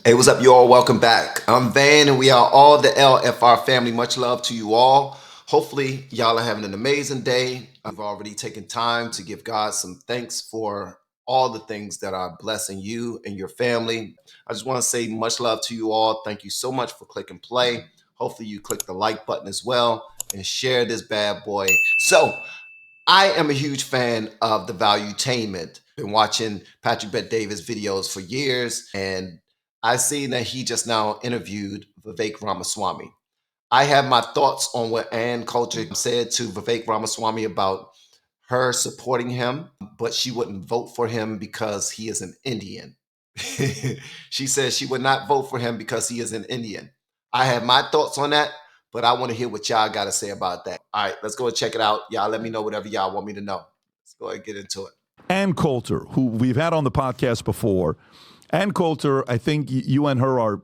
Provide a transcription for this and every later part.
Hey, what's up, you all? Welcome back. I'm Van, and we are all the LFR family. Much love to you all. Hopefully, y'all are having an amazing day. I've already taken time to give God some thanks for all the things that are blessing you and your family. I just want to say much love to you all. Thank you so much for clicking play. Hopefully, you click the like button as well and share this bad boy. So, I am a huge fan of the Valuetainment. Been watching Patrick Bet-David's videos for years, and I seen that he just now interviewed Vivek Ramaswamy. I have my thoughts on what Coulter said to Vivek Ramaswamy about her supporting him, but she wouldn't vote for him because he is an Indian. She says she would not vote for him because he is an Indian. I have my thoughts on that, but I want to hear what y'all got to say about that. All right, let's go and check it out. Y'all let me know whatever y'all want me to know. Let's go ahead and get into it. Coulter, who we've had on the podcast before. Coulter, I think you and her are,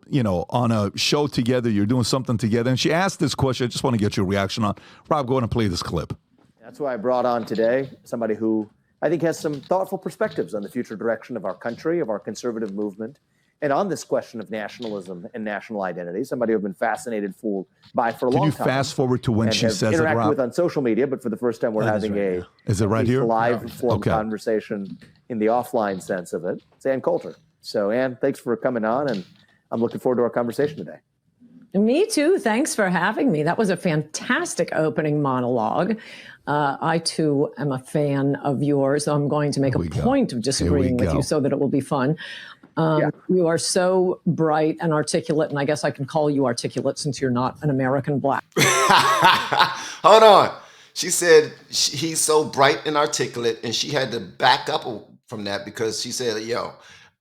on a show together. You're doing something together. And she asked this question. I just want to get your reaction on. Rob, go ahead and play this clip. That's why I brought on today somebody who I think has some thoughtful perspectives on the future direction of our country, of our conservative movement, and on this question of nationalism and national identity, somebody I've been fascinated by for a long time. Can you fast forward to when she says it, Rob? Interacted with on social media, but for the first time we're having Is it right here? live form conversation in the offline sense of it. It's Ann Coulter. So, Ann, thanks for coming on, and I'm looking forward to our conversation today. Me too. Thanks for having me. That was a fantastic opening monologue. I, too, am a fan of yours, so I'm going to make a point of disagreeing with you so that it will be fun. You are so bright and articulate, and I guess I can call you articulate since you're not an American black. Hold on. She said he's so bright and articulate, and she had to back up from that because she said,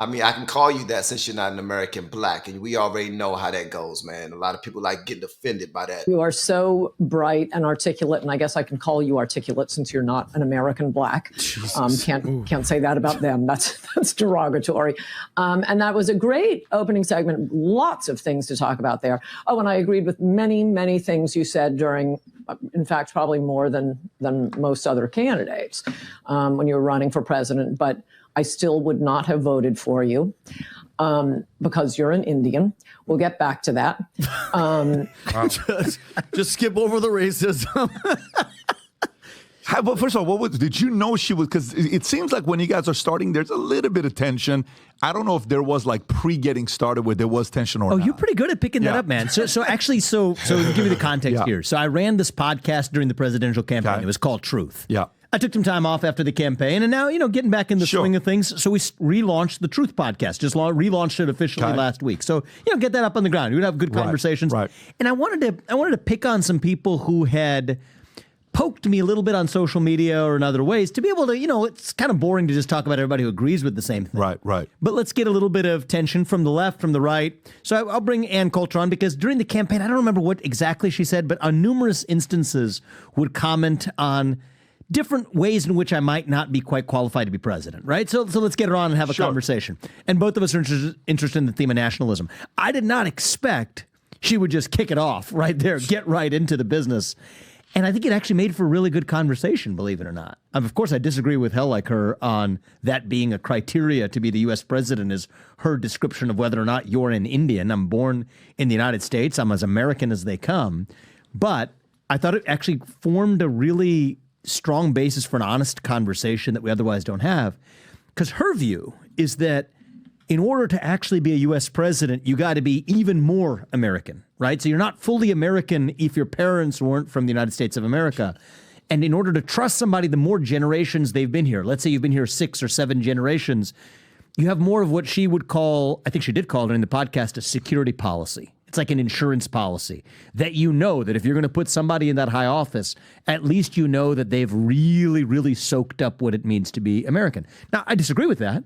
I can call you that since you're not an American black, and we already know how that goes, man. A lot of people like getting offended by that. You are so bright and articulate, and I guess I can call you articulate since you're not an American black. Can't say that about them. That's derogatory. And that was a great opening segment. Lots of things to talk about there. Oh, and I agreed with many, many things you said during, in fact, probably more than most other candidates when you were running for president. But I still would not have voted for you because you're an Indian. We'll get back to that. Just skip over the racism. But first of all, did you know she was? Because it seems like when you guys are starting, there's a little bit of tension. I don't know if there was like pre-getting started where there was tension or not. Oh, you're pretty good at picking that up, man. So give me the context here. So I ran this podcast during the presidential campaign. Okay. It was called Truth. Yeah. I took some time off after the campaign, and now, getting back in the swing of things. So we relaunched the Truth podcast, just relaunched it officially last week. So, get that up on the ground. We'd have good conversations. Right. And I wanted to pick on some people who had poked me a little bit on social media or in other ways to be able to, it's kind of boring to just talk about everybody who agrees with the same thing. Right. But let's get a little bit of tension from the left, from the right. So I'll bring Ann Coulter on because during the campaign, I don't remember what exactly she said, but on numerous instances would comment on different ways in which I might not be quite qualified to be president, right? So let's get her on and have a conversation. And both of us are interested in the theme of nationalism. I did not expect she would just kick it off right there, get right into the business. And I think it actually made for a really good conversation, believe it or not. Of course, I disagree with hell like her on that being a criteria to be the U.S. president is her description of whether or not you're an Indian. I'm born in the United States. I'm as American as they come. But I thought it actually formed a really strong basis for an honest conversation that we otherwise don't have. Because her view is that in order to actually be a U.S. president, you got to be even more American, right? So you're not fully American if your parents weren't from the United States of America. And in order to trust somebody, the more generations they've been here, let's say you've been here 6 or 7 generations, you have more of what she would call, I think she did call it in the podcast, a security policy. It's like an insurance policy that that if you're going to put somebody in that high office, at least you know that they've really, really soaked up what it means to be American. Now, I disagree with that.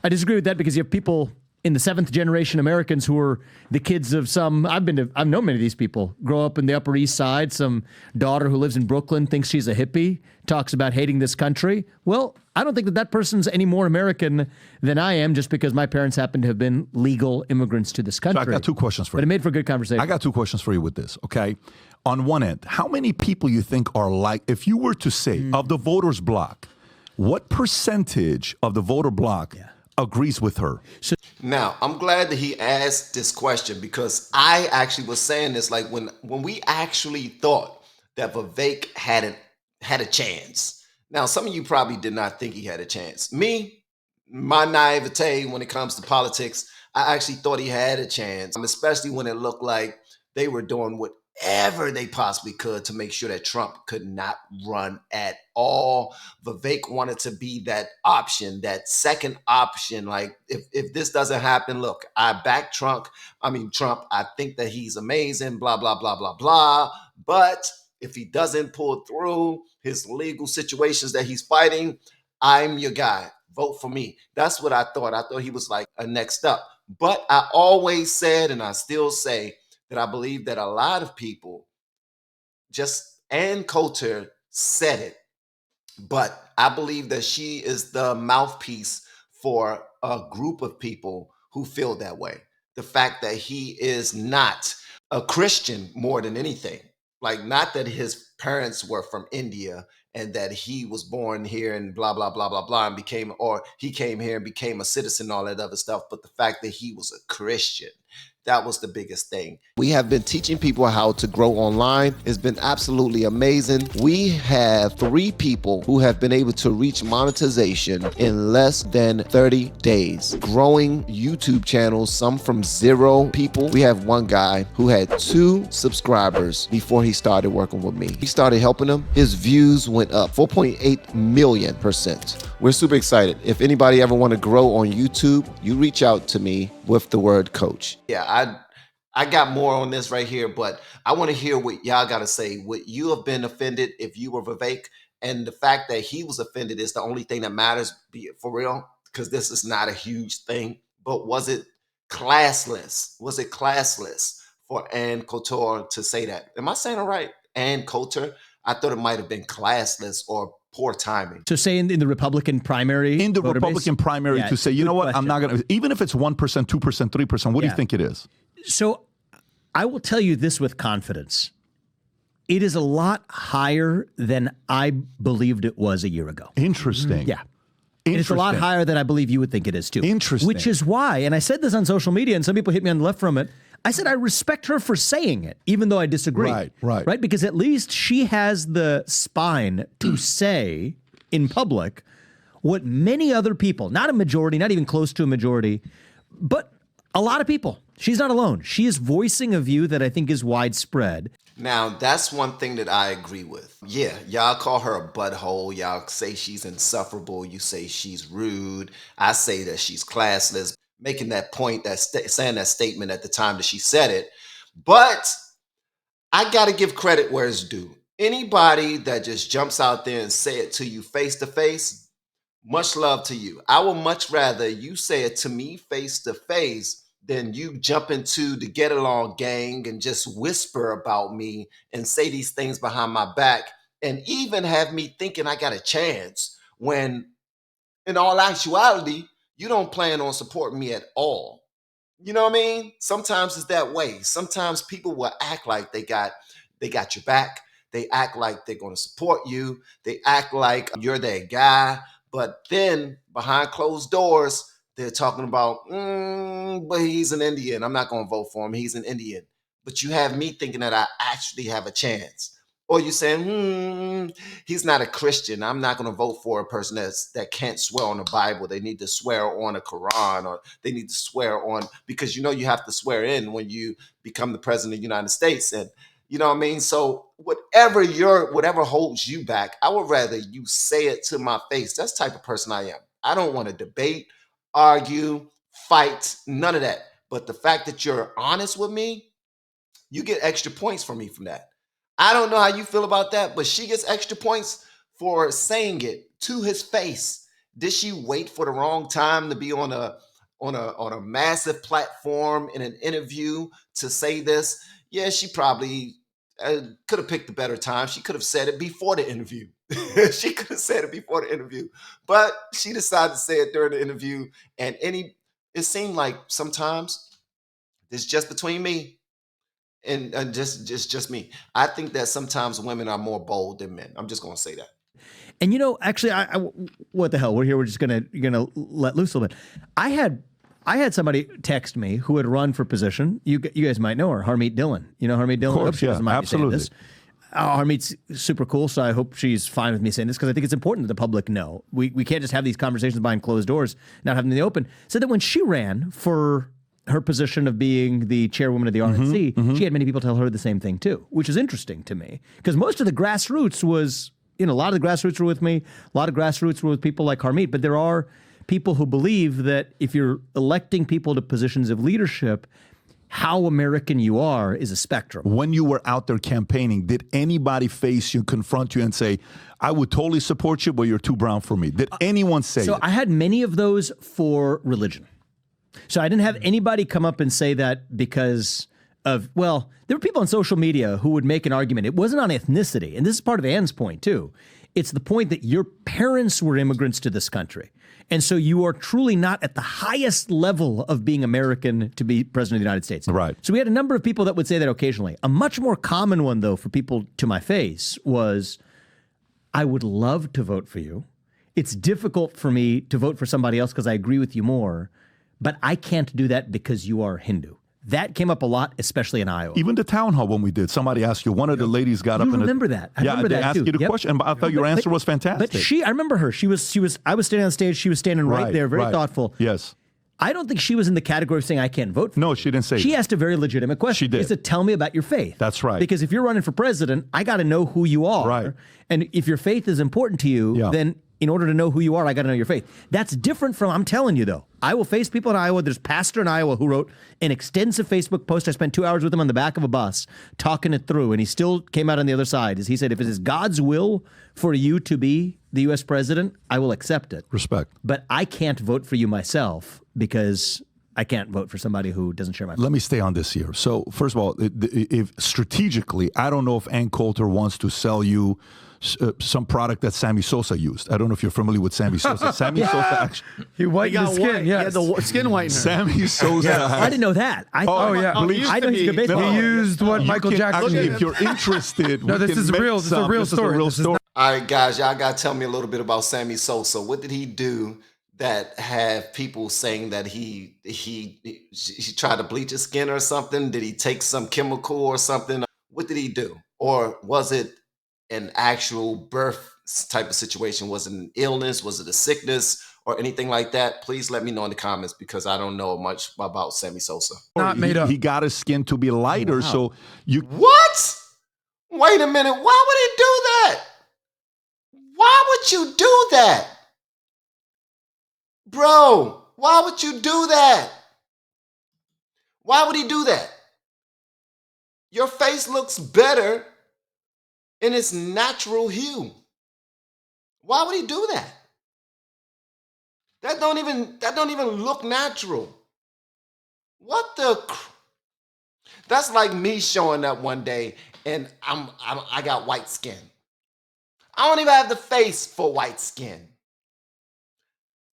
I disagree with that because you have people in the 7th generation Americans who are the kids of some, I've known many of these people, grow up in the Upper East Side. Some daughter who lives in Brooklyn thinks she's a hippie, talks about hating this country. Well, I don't think that person's any more American than I am just because my parents happen to have been legal immigrants to this country. So I got 2 questions for you. But it made for a good conversation. I got 2 questions for you with this, okay? On one end, how many people you think are like, if you were to say, of the voters block, what percentage of the voter block agrees with her. Now, I'm glad that he asked this question because I actually was saying this like when we actually thought that Vivek had a chance. Now, some of you probably did not think he had a chance. Me, my naivete when it comes to politics, I actually thought he had a chance, especially when it looked like they were doing whatever they possibly could to make sure that Trump could not run at all. Vivek wanted to be that option, that second option. Like, if this doesn't happen, look, I back Trump. I think that he's amazing, blah, blah, blah, blah, blah. But if he doesn't pull through his legal situations that he's fighting, I'm your guy. Vote for me. That's what I thought. I thought he was like a next up. But I always said, and I still say, that I believe that a lot of people and Coulter said it, but I believe that she is the mouthpiece for a group of people who feel that way. The fact that he is not a Christian more than anything, like not that his parents were from India and that he was born here and blah, blah, blah, blah, blah, and he came here and became a citizen, all that other stuff. But the fact that he was a Christian, that was the biggest thing. We have been teaching people how to grow online. It's been absolutely amazing. We have 3 people who have been able to reach monetization in less than 30 days. Growing YouTube channels, some from 0 people. We have one guy who had 2 subscribers before he started working with me. He started helping him. His views went up 4.8 million%. We're super excited. If anybody ever want to grow on YouTube, you reach out to me with the word coach. Yeah, I got more on this right here, but I want to hear what y'all got to say. Would you have been offended if you were Vivek? And the fact that he was offended is the only thing that matters, be it for real, because this is not a huge thing. But was it classless? Was it classless for Ann Coulter to say that? Am I saying it right? Ann Coulter? I thought it might have been classless or poor timing. So say in the Republican primary, in the Republican primary, to say, you know what, I'm not going to, even if it's 1%, 2%, 3%, what do you think it is? So I will tell you this with confidence. It is a lot higher than I believed it was a year ago. Interesting. Yeah. It's a lot higher than I believe you would think it is too. Interesting. Which is why, and I said this on social media and some people hit me on the left from it, I said I respect her for saying it, even though I disagree. Right? Because at least she has the spine to say in public what many other people, not a majority, not even close to a majority, but a lot of people. She's not alone. She is voicing a view that I think is widespread. Now, that's one thing that I agree with. Yeah, y'all call her a butthole. Y'all say she's insufferable. You say she's rude. I say that she's classless. Making that point, saying that statement at the time that she said it. But I got to give credit where it's due. Anybody that just jumps out there and say it to you face to face, much love to you. I would much rather you say it to me face to face than you jump into the get along gang and just whisper about me and say these things behind my back and even have me thinking I got a chance when in all actuality, you don't plan on supporting me at all. You know what I mean? Sometimes it's that way. Sometimes people will act like they got your back. They act like they're going to support you. They act like you're their guy. But then behind closed doors, they're talking about, but he's an Indian. I'm not going to vote for him. He's an Indian. But you have me thinking that I actually have a chance. Or you're saying, he's not a Christian. I'm not going to vote for a person that can't swear on the Bible. They need to swear on a Quran, or they need to swear on, because you have to swear in when you become the president of the United States. And you know what I mean? So whatever holds you back, I would rather you say it to my face. That's the type of person I am. I don't want to debate, argue, fight, none of that. But the fact that you're honest with me, you get extra points from me from that. I don't know how you feel about that, but she gets extra points for saying it to his face. Did she wait for the wrong time to be on a massive platform in an interview to say this? Yeah, she probably could have picked a better time. She could have said it before the interview. She could have said it before the interview, but she decided to say it during the interview. And it seemed like sometimes it's just between me. And just me. I think that sometimes women are more bold than men. I'm just going to say that. And actually, I what the hell? We're here. We're just gonna let loose a little bit. I had somebody text me who had run for position. You guys might know her, Harmeet Dillon. You know Harmeet Dillon? Of course, yeah, absolutely. Harmeet's super cool, so I hope she's fine with me saying this because I think it's important that the public know. We can't just have these conversations behind closed doors, not having them in the open. So that when she ran for her position of being the chairwoman of the RNC, she had many people tell her the same thing too, which is interesting to me because most of the grassroots was, a lot of the grassroots were with me, a lot of grassroots were with people like Harmeet, but there are people who believe that if you're electing people to positions of leadership, how American you are is a spectrum. When you were out there campaigning, did anybody face you, confront you, and say, I would totally support you, but you're too brown for me? Did anyone say So it? I had many of those for religion. So I didn't have anybody come up and say that because of, well, there were people on social media who would make an argument. It wasn't on ethnicity. And this is part of Ann's point, too. It's the point that your parents were immigrants to this country. And so you are truly not at the highest level of being American to be president of the United States. Right. So we had a number of people that would say that occasionally. A much more common one, though, for people to my face was, I would love to vote for you. It's difficult for me to vote for somebody else because I agree with you more, but I can't do that because you are Hindu. That came up a lot, especially in Iowa. Even the town hall when we did, somebody asked you, one of the ladies got up and remember that. I remember they that asked too. you the Yep. question, and I thought your answer was fantastic. But I remember her. She was, I was standing on stage. She was standing right there, very thoughtful. Yes. I don't think she was in the category of saying I can't vote for No, you. she didn't say She that. asked a very legitimate question. She did. She said, tell me about your faith. That's right. Because if you're running for president, I got to know who you are. Right. And if your faith is important to you, then in order to know who you are, I got to know your faith. That's different from, I'm telling you, though. I will face people in Iowa. There's a pastor in Iowa who wrote an extensive Facebook post. I spent 2 hours with him on the back of a bus talking it through, and he still came out on the other side. He said, if it is God's will for you to be the U.S. president, I will accept it. Respect. But I can't vote for you myself because I can't vote for somebody who doesn't share my faith. Let me stay on this here. So, first of all, if strategically, I don't know if Ann Coulter wants to sell you some product that Sammy Sosa used. I don't know if you're familiar with Sammy Sosa. Sammy Sosa actually. He whitened his skin. Yeah, Yes. the skin whitener. Sammy Sosa. I didn't know that. I thought, yeah. I know he's a good baseball He player. used what You Michael can Jackson actually, did. if you're interested, No, we this can is make real. This is a some. real This story. Is a real This is story. All right, guys, y'all got to tell me a little bit about Sammy Sosa. What did he do that have people saying that he tried to bleach his skin or something? Did he take some chemical or something? What did he do? Or was it an actual birth type of situation? Was it an illness? Was it a sickness or anything like that? Please let me know in the comments because I don't know much about Sammy Sosa. Not made up. He got his skin to be lighter, so you. What? Wait a minute. Why would he do that? Why would you do that? Bro, why would you do that? Why would he do that? Your face looks better in its natural hue. Why would he do that? That don't even look natural. What the? That's like me showing up one day and I got white skin. I don't even have the face for white skin.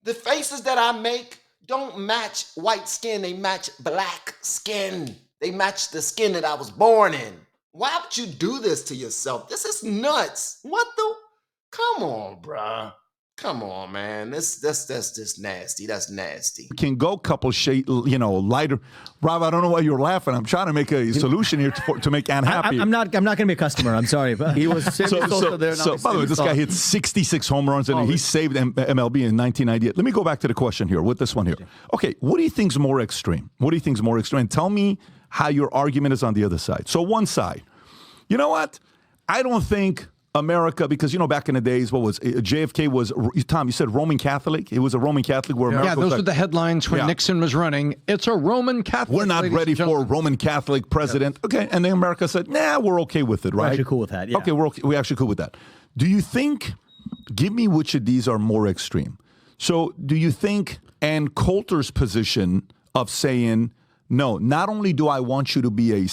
The faces that I make don't match white skin. They match black skin. They match the skin that I was born in. Why would you do this to yourself? This is nuts. What the? Come on, bruh. Come on, man. That's just nasty. That's nasty. Can go couple shade, lighter. Rob, I don't know why you're laughing. I'm trying to make a solution here to make Ann happy. I'm not going to be a customer. I'm sorry. But He was Sammy Sosa there. Now he's by the way, Sammy this guy Sosa. hit 66 home runs and he saved MLB in 1998. Let me go back to the question here with this one here. Okay, what do you think's more extreme? What do you think's more extreme? And tell me how your argument is on the other side. So one side, you know what? I don't think America, because, back in the days, what was JFK was, Tom, you said Roman Catholic? It was a Roman Catholic where America Yeah, was those like, were the headlines when Nixon was running. It's a Roman Catholic. we're not ladies ready and for a gentlemen. Roman Catholic president. Okay, and then America said, nah, we're okay with it, right? actually cool with that, yeah. Okay, we're actually cool with that. Do you think, give me which of these are more extreme. So do you think Ann Coulter's position of saying, no, not only do I want you to be a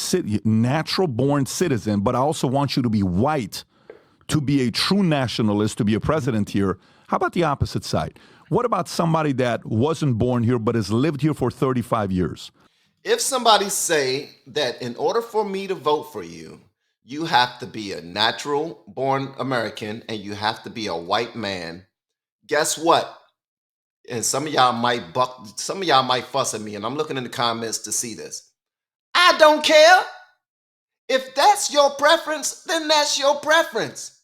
natural-born citizen, but I also want you to be white, to be a true nationalist, to be a president here. How about the opposite side? What about somebody that wasn't born here but has lived here for 35 years? If somebody say that in order for me to vote for you, you have to be a natural born American and you have to be a white man. Guess what? And some of y'all might fuss at me, and I'm looking in the comments to see this. I don't care. If that's your preference, then that's your preference.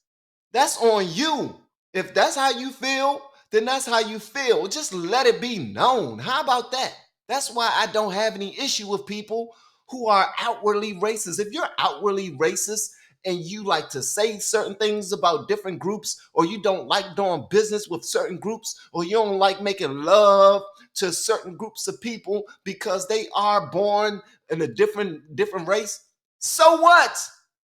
That's on you. If that's how you feel, then that's how you feel. Just let it be known. How about that? That's why I don't have any issue with people who are outwardly racist. If you're outwardly racist and you like to say certain things about different groups, or you don't like doing business with certain groups, or you don't like making love to certain groups of people because they are born in a different race, so what?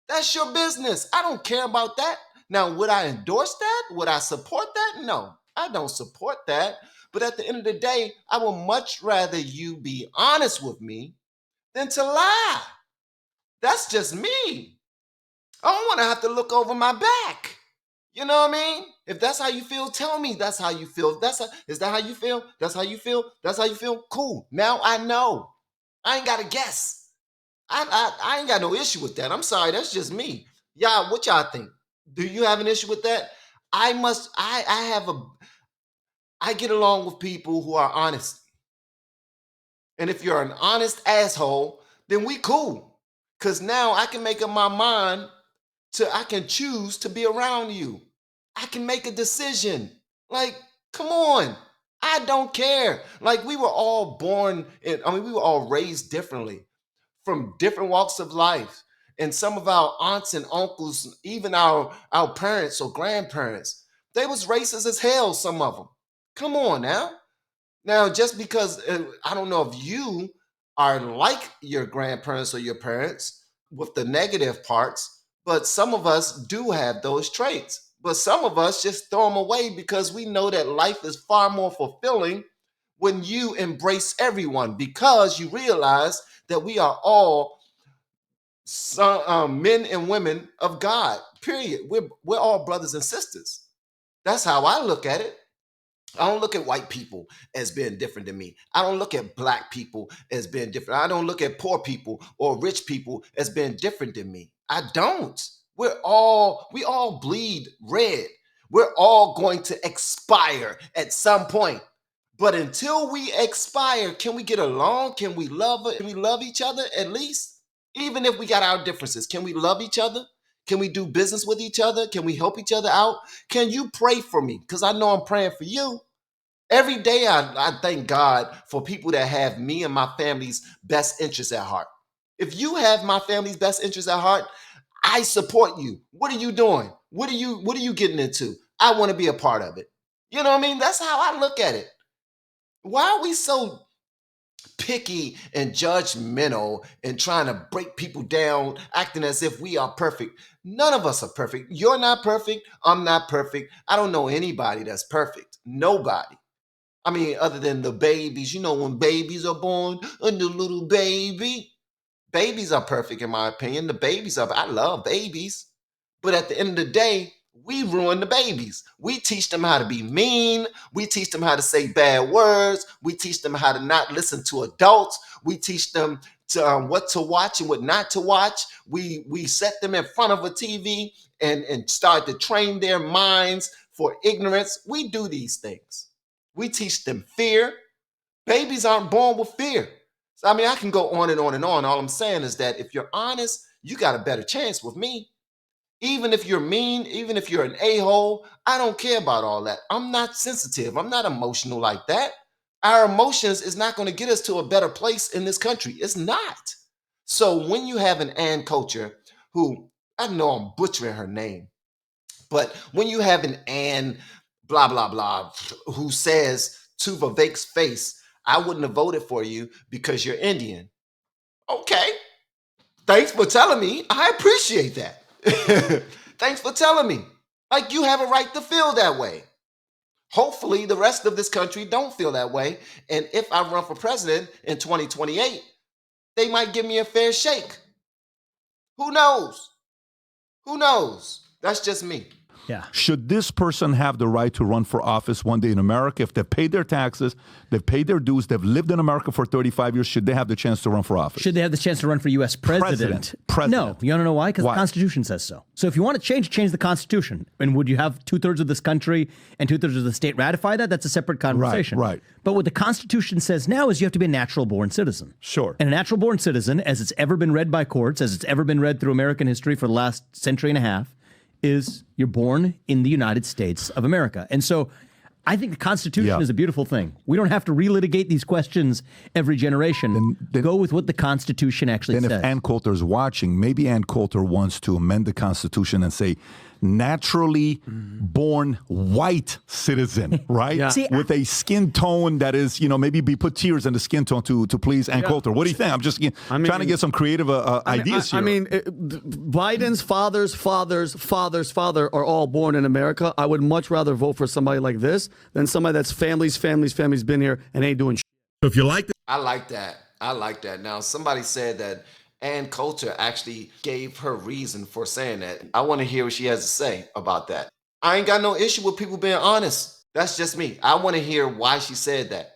That's your business. I don't care about that. Now, would I endorse that? Would I support that? No, I don't support that. But at the end of the day, I would much rather you be honest with me than to lie. That's just me. I don't want to have to look over my back. You know what I mean? If that's how you feel, tell me that's how you feel. Is that how you feel? That's how you feel? That's how you feel? Cool. Now I know. I ain't got to guess. I ain't got no issue with that. I'm sorry, that's just me. Y'all, what y'all think? Do you have an issue with that? I get along with people who are honest. And if you're an honest asshole, then we cool. Cause now I can make up my mind I can choose to be around you. I can make a decision. Like, come on. I don't care. Like we were all we were all raised differently, from different walks of life. And some of our aunts and uncles, even our parents or grandparents, they was racist as hell, some of them. Come on now. Now, just because, I don't know if you are like your grandparents or your parents with the negative parts, but some of us do have those traits. But some of us just throw them away because we know that life is far more fulfilling when you embrace everyone, because you realize that we are all men and women of God, period. We're all brothers and sisters. That's how I look at it. I don't look at white people as being different than me. I don't look at black people as being different. I don't look at poor people or rich people as being different than me. I don't. We all bleed red. We're all going to expire at some point. But until we expire, can we get along? Can we love it? Can we love each other at least? Even if we got our differences, can we love each other? Can we do business with each other? Can we help each other out? Can you pray for me? Because I know I'm praying for you. Every day I thank God for people that have me and my family's best interests at heart. If you have my family's best interests at heart, I support you. What are you doing? What are you getting into? I want to be a part of it. You know what I mean? That's how I look at it. Why are we so picky and judgmental and trying to break people down, acting as if we are perfect? None of us are perfect. You're not perfect. I'm not perfect. I don't know anybody that's perfect. Nobody. I mean, other than the babies. You know, when babies are born, and the little baby. Babies are perfect in my opinion. I love babies. But at the end of the day, we ruin the babies. We teach them how to be mean. We teach them how to say bad words. We teach them how to not listen to adults. We teach them to what to watch and what not to watch. We set them in front of a TV and start to train their minds for ignorance. We do these things. We teach them fear. Babies aren't born with fear. So, I mean, I can go on and on and on. All I'm saying is that if you're honest, you got a better chance with me. Even if you're mean, even if you're an a-hole, I don't care about all that. I'm not sensitive. I'm not emotional like that. Our emotions is not going to get us to a better place in this country. It's not. So when you have an Ann Coulter, who, I know I'm butchering her name, but when you have an Ann blah, blah, blah, who says to Vivek's face, I wouldn't have voted for you because you're Indian. Okay. Thanks for telling me. I appreciate that. Thanks for telling me. Like, you have a right to feel that way. Hopefully, the rest of this country don't feel that way. And if I run for president in 2028, they might give me a fair shake. Who knows? Who knows? That's just me. Yeah. Should this person have the right to run for office one day in America? If they've paid their taxes, they've paid their dues, they've lived in America for 35 years, should they have the chance to run for office? Should they have the chance to run for U.S. president? No. You want to know why? Because the Constitution says so. So if you want to change the Constitution. And would you have 2/3 of this country and 2/3 of the state ratify that? That's a separate conversation. Right. But what the Constitution says now is you have to be a natural-born citizen. Sure. And a natural-born citizen, as it's ever been read by courts, as it's ever been read through American history for the last century and a half, is you're born in the United States of America. And so I think the Constitution is a beautiful thing. We don't have to relitigate these questions every generation. Then go with what the Constitution actually says. Then if Ann Coulter is watching, maybe Ann Coulter wants to amend the Constitution and say, naturally born white citizen, right? Yeah. See, with a skin tone that is, maybe be put tears in the skin tone to please Ann Coulter. What do you think? I'm just trying to get some creative ideas here. Biden's father's father are all born in America. I would much rather vote for somebody like this than somebody that's family's been here and ain't doing shit. So if you like I like that. Now, somebody said that Ann Coulter actually gave her reason for saying that. I want to hear what she has to say about that. I ain't got no issue with people being honest. That's just me. I want to hear why she said that.